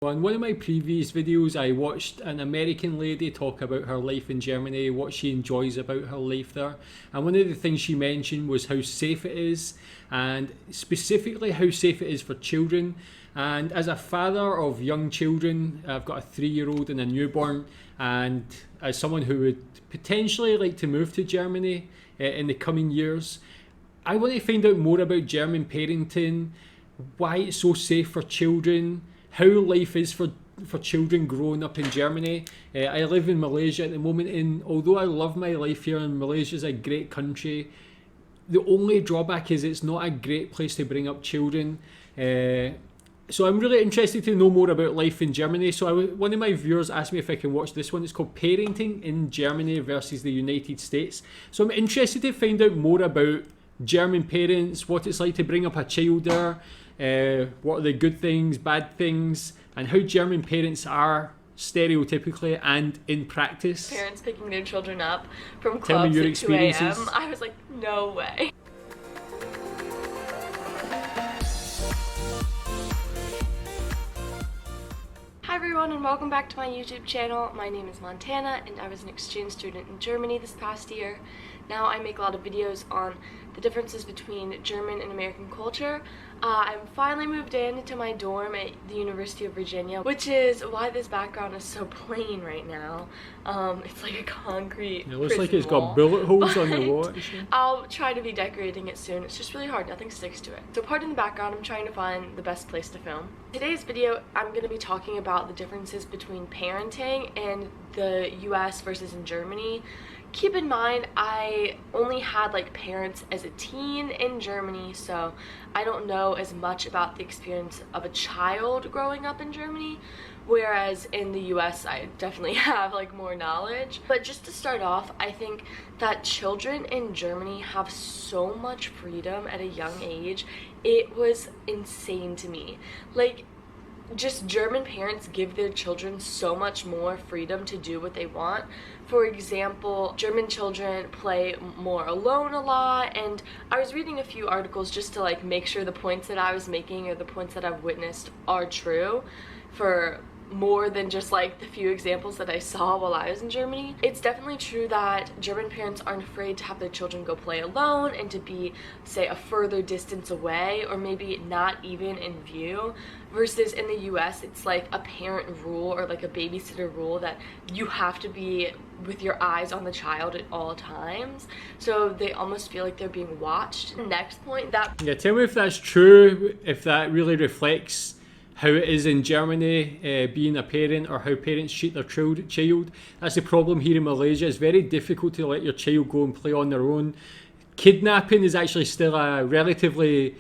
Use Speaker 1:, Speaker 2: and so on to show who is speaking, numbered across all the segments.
Speaker 1: On one of my previous videos, I watched an American lady talk about her life in Germany, what she enjoys about her life there. And one of the things she mentioned was how safe it is, and specifically how safe it is for children. And as a father of young children, I've got a 3-year-old and a newborn, and as someone who would potentially like to move to Germany in the coming years, I want to find out more about German parenting, why it's so safe for children, how life is for children growing up in Germany. I live in Malaysia at the moment, and although I love my life here, and Malaysia is a great country, the only drawback is it's not a great place to bring up children. So I'm really interested to know more about life in Germany. So one of my viewers asked me if I can watch this one. It's called Parenting in Germany versus the United States. So I'm interested to find out more about German parents, what it's like to bring up a child there, what are the good things, bad things, and how German parents are stereotypically and in practice.
Speaker 2: Parents picking their children up from
Speaker 1: Tell me
Speaker 2: clubs
Speaker 1: your
Speaker 2: at 2 a.m.
Speaker 1: experiences.
Speaker 2: I was like, no way. Hi everyone, and welcome back to my YouTube channel. My name is Montana and I was an exchange student in Germany this past year. Now I make a lot of videos on the differences between German and American culture. I finally moved into my dorm at the University of Virginia, which is why this background is so plain right now. It's like a concrete
Speaker 1: It looks like
Speaker 2: prison
Speaker 1: it's
Speaker 2: wall,
Speaker 1: got bullet holes on the
Speaker 2: but
Speaker 1: wall, actually.
Speaker 2: I'll try to be decorating it soon. It's just really hard, nothing sticks to it. So pardon the background, I'm trying to find the best place to film. Today's video, I'm going to be talking about the differences between parenting in the US versus in Germany. Keep in mind, I only had like parents as a teen in Germany, so I don't know as much about the experience of a child growing up in Germany, whereas in the US I definitely have like more knowledge. But just to start off, I think that children in Germany have so much freedom at a young age. It was insane to me. Like, just German parents give their children so much more freedom to do what they want. For example, German children play more alone a lot, and I was reading a few articles just to like make sure the points that I was making or the points that I've witnessed are true for more than just like the few examples that I saw while I was in Germany. It's definitely true that German parents aren't afraid to have their children go play alone and to be, say, a further distance away or maybe not even in view, versus in the US it's like a parent rule or like a babysitter rule that you have to be with your eyes on the child at all times, so they almost feel like they're being watched. The next point, that
Speaker 1: Yeah, tell me if that's true, if that really reflects how it is in Germany, being a parent, or how parents treat their child. That's the problem here in Malaysia. It's very difficult to let your child go and play on their own. Kidnapping is actually still a relatively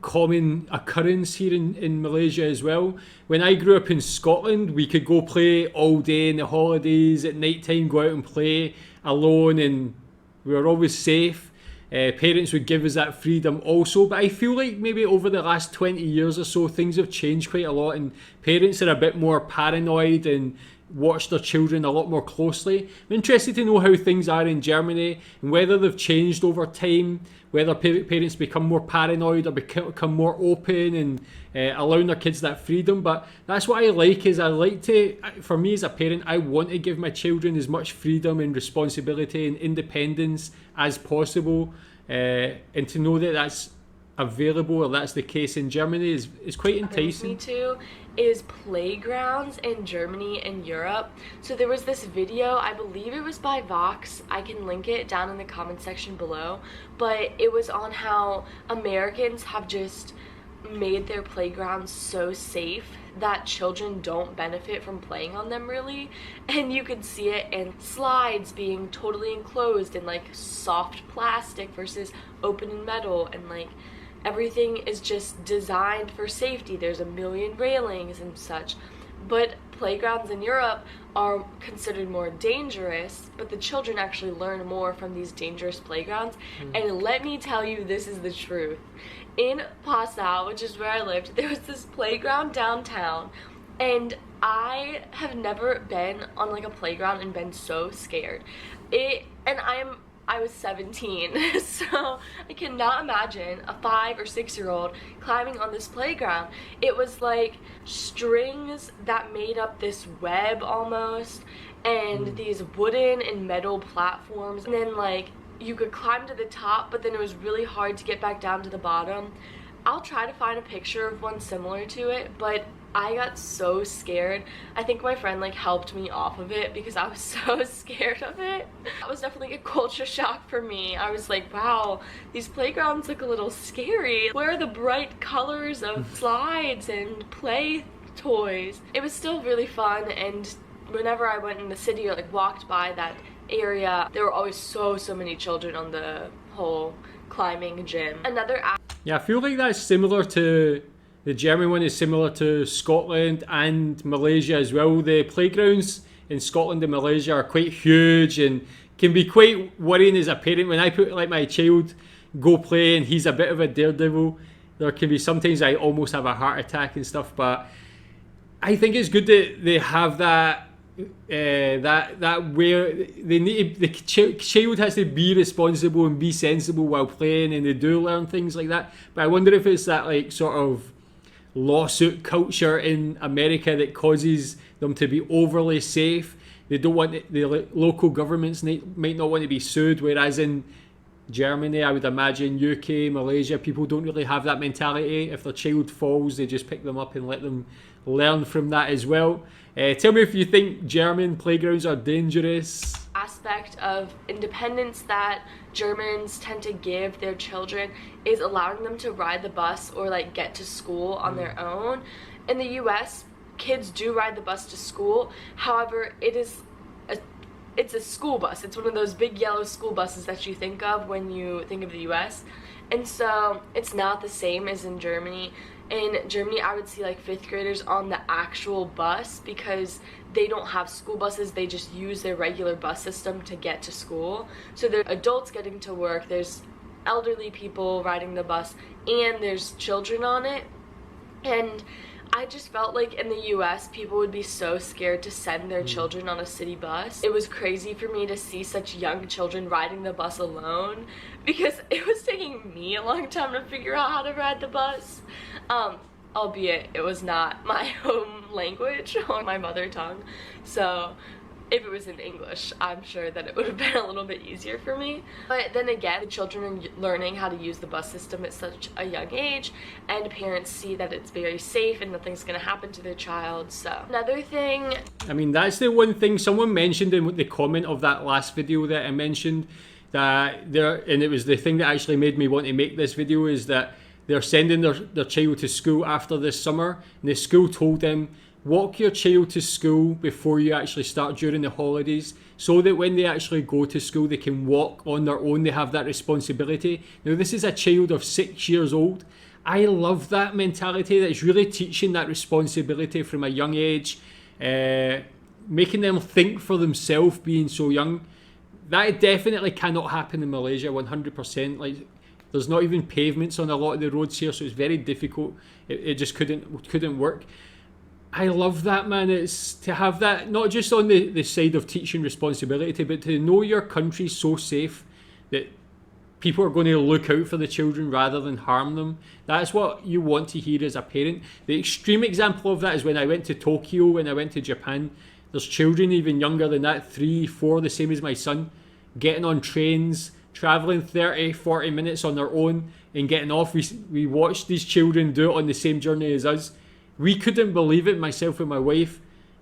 Speaker 1: common occurrence here in Malaysia as well. When I grew up in Scotland, we could go play all day in the holidays, at night time go out and play alone, and we were always safe. Parents would give us that freedom also, but I feel like maybe over the last 20 years or so things have changed quite a lot, and parents are a bit more paranoid and watch their children a lot more closely. I'm interested to know how things are in Germany and whether they've changed over time, whether parents become more paranoid or become more open and allowing their kids that freedom. But that's what I like, is I like to, for me as a parent, I want to give my children as much freedom and responsibility and independence as possible, and to know that that's available, or that's the case in Germany, is quite enticing.
Speaker 2: me too is playgrounds in Germany and Europe. So there was this video, I believe it was by Vox, I can link it down in the comment section below, but it was on how Americans have just made their playgrounds so safe that children don't benefit from playing on them really, and you could see it in slides being totally enclosed in like soft plastic versus open in metal, and like everything is just designed for safety. There's a million railings and such. But playgrounds in Europe are considered more dangerous, but the children actually learn more from these dangerous playgrounds. And let me tell you, this is the truth. In Passau, which is where I lived, there was this playground downtown, and I have never been on like a playground and been so scared. And I'm I was 17, so I cannot imagine a 5 or 6-year-old climbing on this playground. It was like strings that made up this web almost, and these wooden and metal platforms, and then like you could climb to the top, but then it was really hard to get back down to the bottom. I'll try to find a picture of one similar to it, but I got so scared. I think my friend like helped me off of it because I was so scared of it. That was definitely a culture shock for me. I was like, wow, these playgrounds look a little scary. Where are the bright colors of slides and play toys? It was still really fun, and whenever I went in the city or like walked by that area, there were always so many children on the whole climbing gym.
Speaker 1: Yeah, I feel like that's similar to the German one, is similar to Scotland and Malaysia as well. The playgrounds in Scotland and Malaysia are quite huge and can be quite worrying as a parent. When I put like my child go play and he's a bit of a daredevil, there can be sometimes I almost have a heart attack and stuff. But I think it's good that they have that that where they need the child has to be responsible and be sensible while playing, and they do learn things like that. But I wonder if it's that like sort of lawsuit culture in America that causes them to be overly safe. They don't want the local governments might not want to be sued, whereas in Germany, I would imagine, UK, Malaysia, people don't really have that mentality. If their child falls, they just pick them up and let them learn from that as well. Tell me if you think German playgrounds are dangerous.
Speaker 2: Aspect of independence that Germans tend to give their children is allowing them to ride the bus or like get to school on their own. In the US, kids do ride the bus to school. However, it's a school bus. It's one of those big yellow school buses that you think of when you think of the US. And so it's not the same as in Germany. In Germany, I would see like 5th graders on the actual bus because they don't have school buses. They just use their regular bus system to get to school. So there are adults getting to work, there's elderly people riding the bus, and there's children on it. And I just felt like in the US, people would be so scared to send their children on a city bus. It was crazy for me to see such young children riding the bus alone because it was taking me a long time to figure out how to ride the bus. Albeit it was not my home language or my mother tongue. So if it was in English, I'm sure that it would have been a little bit easier for me. But then again, the children are learning how to use the bus system at such a young age, and parents see that it's very safe and nothing's going to happen to their child. So another thing,
Speaker 1: I mean, that's the one thing someone mentioned in the comment of that last video that I mentioned, that and it was the thing that actually made me want to make this video, is that they're sending their child to school after this summer, and the school told them, walk your child to school before you actually start during the holidays, so that when they actually go to school, they can walk on their own. They have that responsibility. Now, this is a child of 6 years old. I love that mentality. That's really teaching that responsibility from a young age, making them think for themselves being so young. That definitely cannot happen in Malaysia, 100%. Like, there's not even pavements on a lot of the roads here, so it's very difficult. It just couldn't work. I love that, man. It's to have that, not just on the side of teaching responsibility, but to know your country's so safe that people are going to look out for the children rather than harm them. That's what you want to hear as a parent. The extreme example of that is when I went to Tokyo, when I went to Japan. There's children even younger than that, 3, 4, the same as my son, getting on trains, travelling 30, 40 minutes on their own and getting off. We watched these children do it on the same journey as us. We couldn't believe it, myself and my wife,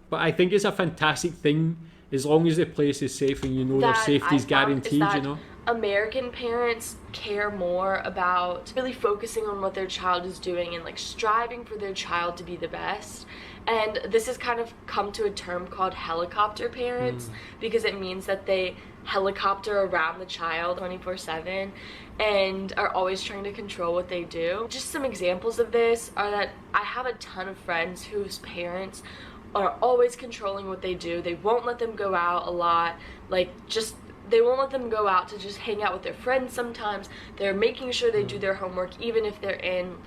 Speaker 1: but I think it's a fantastic thing as long as the place is safe and you know their safety is guaranteed, you know.
Speaker 2: American parents care more about really focusing on what their child is doing and like striving for their child to be the best. And this has kind of come to a term called helicopter parents because it means that they helicopter around the child 24/7 and are always trying to control what they do. Just some examples of this are that I have a ton of friends whose parents are always controlling what they do. They won't let them go out a lot, they won't let them go out to just hang out with their friends sometimes. They're making sure they do their homework even if they're in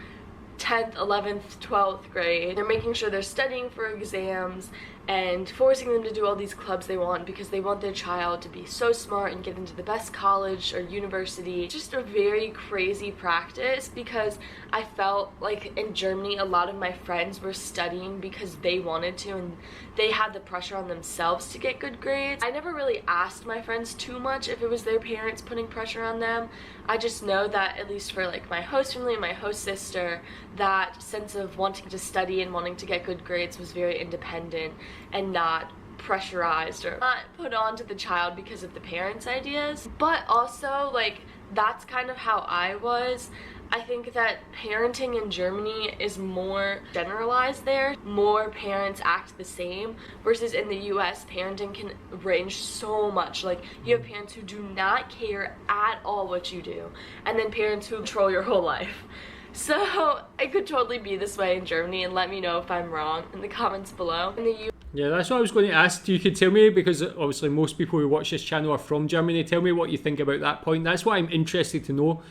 Speaker 2: 10th, 11th, 12th grade. They're making sure they're studying for exams, and forcing them to do all these clubs they want because they want their child to be so smart and get into the best college or university. Just a very crazy practice, because I felt like in Germany a lot of my friends were studying because they wanted to and they had the pressure on themselves to get good grades. I never really asked my friends too much if it was their parents putting pressure on them. I just know that, at least for like my host family and my host sister, that sense of wanting to study and wanting to get good grades was very independent and not pressurized or not put on to the child because of the parents' ideas. But also, like, that's kind of how I was. I think that parenting in Germany is more generalized there. More parents act the same, versus in the US, parenting can range so much. Like, you have parents who do not care at all what you do, and then parents who control your whole life. So it could totally be this way in Germany, and let me know if I'm wrong in the comments below. In the
Speaker 1: Yeah, that's what I was going to ask. You could tell me, because obviously most people who watch this channel are from Germany. Tell me what you think about that point. That's what I'm interested to know.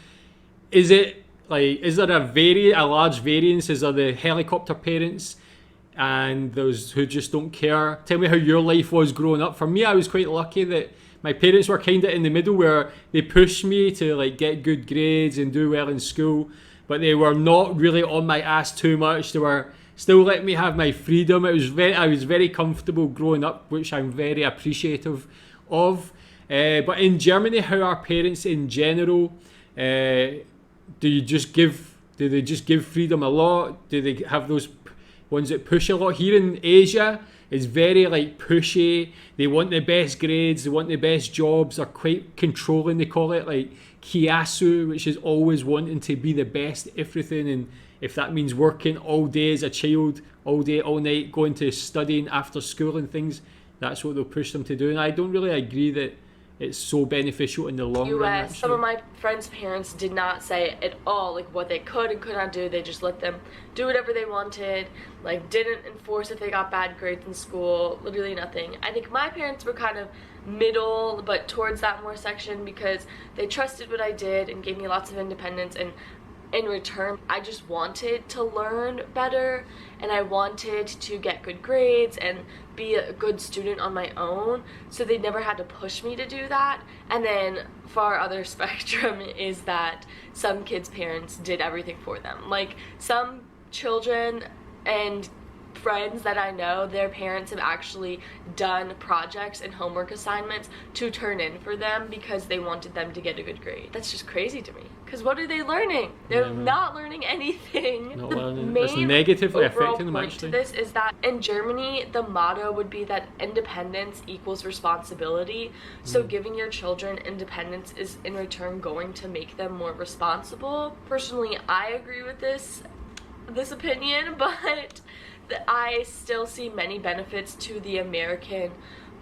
Speaker 1: Is it like, is there a large variance? Is there the helicopter parents and those who just don't care? Tell me how your life was growing up. For me, I was quite lucky that my parents were kind of in the middle, where they pushed me to like get good grades and do well in school, but they were not really on my ass too much. They were still letting me have my freedom. I was very comfortable growing up, which I'm very appreciative of. But in Germany, how are parents in general? Do they just give freedom a lot? Do they have those ones that push a lot? Here in Asia, it's very like pushy. They want the best grades, they want the best jobs. They're quite controlling. They call it like kiasu, which is always wanting to be the best at everything. And if that means working all day as a child, all day, all night, going to studying after school and things, that's what they'll push them to do. And I don't really agree that it's so beneficial in the long run.
Speaker 2: US, some of my friends' parents did not say at all like what they could and could not do. They just let them do whatever they wanted, like didn't enforce if they got bad grades in school, literally nothing. I think my parents were kind of middle, but towards that more section, because they trusted what I did and gave me lots of independence, and in return, I just wanted to learn better, and I wanted to get good grades and be a good student on my own, so they never had to push me to do that. And then far other spectrum is that some kids' parents did everything for them. Like, some children and friends that I know, their parents have actually done projects and homework assignments to turn in for them because they wanted them to get a good grade. That's just crazy to me, because what are they learning? They're not learning anything.
Speaker 1: Not learning. It's negatively affecting them, actually.
Speaker 2: To this is that in Germany, the motto would be that independence equals responsibility. So giving your children independence is in return going to make them more responsible. Personally, I agree with this opinion, but I still see many benefits to the American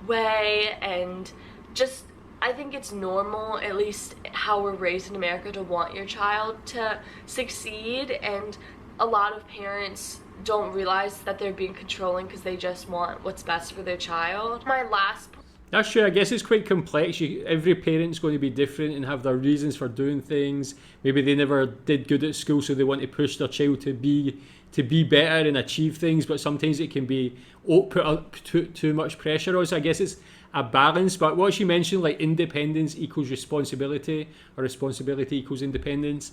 Speaker 2: way, and just I think it's normal, at least how we're raised in America, to want your child to succeed, and a lot of parents don't realize that they're being controlling because they just want what's best for their child. My last
Speaker 1: That's true. I guess it's quite complex. Every parent's going to be different and have their reasons for doing things. Maybe they never did good at school, so they want to push their child to be better and achieve things. But sometimes it can be put up too much pressure on. So I guess it's a balance. But what she mentioned, like independence equals responsibility, or responsibility equals independence.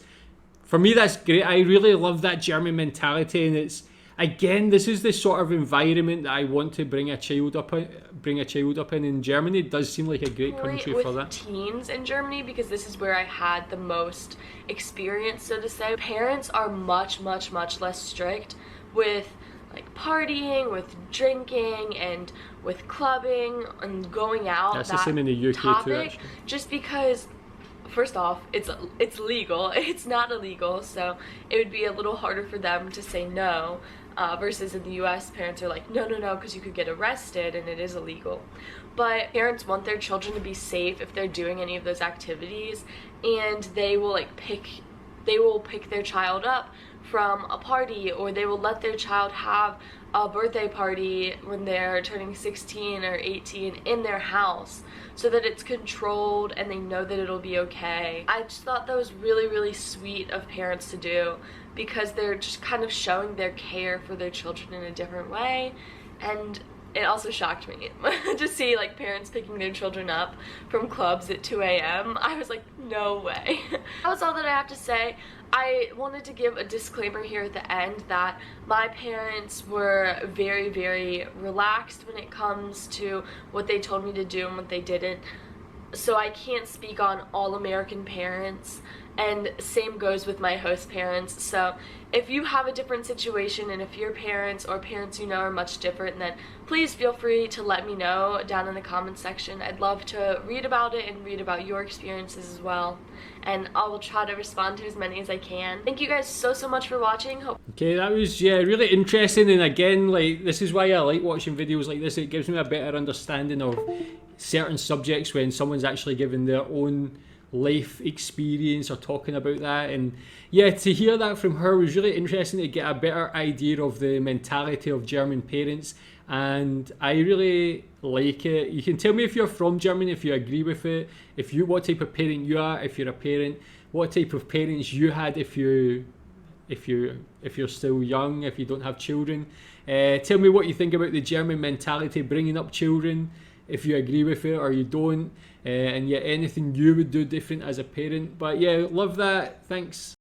Speaker 1: For me, that's great. I really love that German mentality, and it's, again, this is the sort of environment that I want to bring a child up in. In Germany, it does seem like a great country for that.
Speaker 2: Teens in Germany, because this is where I had the most experience, so to say. Parents are much less strict with like partying, with drinking, and with clubbing and going out.
Speaker 1: That's the same in the UK too, actually.
Speaker 2: Just because, first off, it's legal. It's not illegal, so it would be a little harder for them to say no. Versus in the US, parents are like, no, because you could get arrested and it is illegal. But parents want their children to be safe if they're doing any of those activities, and they will pick their child up from a party, or they will let their child have a birthday party when they're turning 16 or 18 in their house, so that it's controlled and they know that it'll be okay. I just thought that was really sweet of parents to do, because they're just kind of showing their care for their children in a different way. And it also shocked me to see like parents picking their children up from clubs at 2 a.m. I was like, no way. That was all that I have to say. I wanted to give a disclaimer here at the end that my parents were very, very relaxed when it comes to what they told me to do and what they didn't. So I can't speak on all American parents, and same goes with my host parents. So if you have a different situation and if your parents or parents you know are much different, then please feel free to let me know down in the comments section. I'd love to read about it and read about your experiences as well, and I will try to respond to as many as I can. Thank you guys so much for watching.
Speaker 1: Okay, that was really interesting, and again, like, this is why I like watching videos like this. It gives me a better understanding of certain subjects when someone's actually giving their own life experience or talking about that. And yeah, to hear that from her was really interesting, to get a better idea of the mentality of German parents, and I really like it. You can tell me if you're from Germany, if you agree with it, what type of parent you are, if you're a parent, what type of parents you had if you're still young, if you don't have children. Tell me what you think about the German mentality bringing up children, if you agree with it or you don't, and yeah, anything you would do different as a parent. But yeah, love that. Thanks.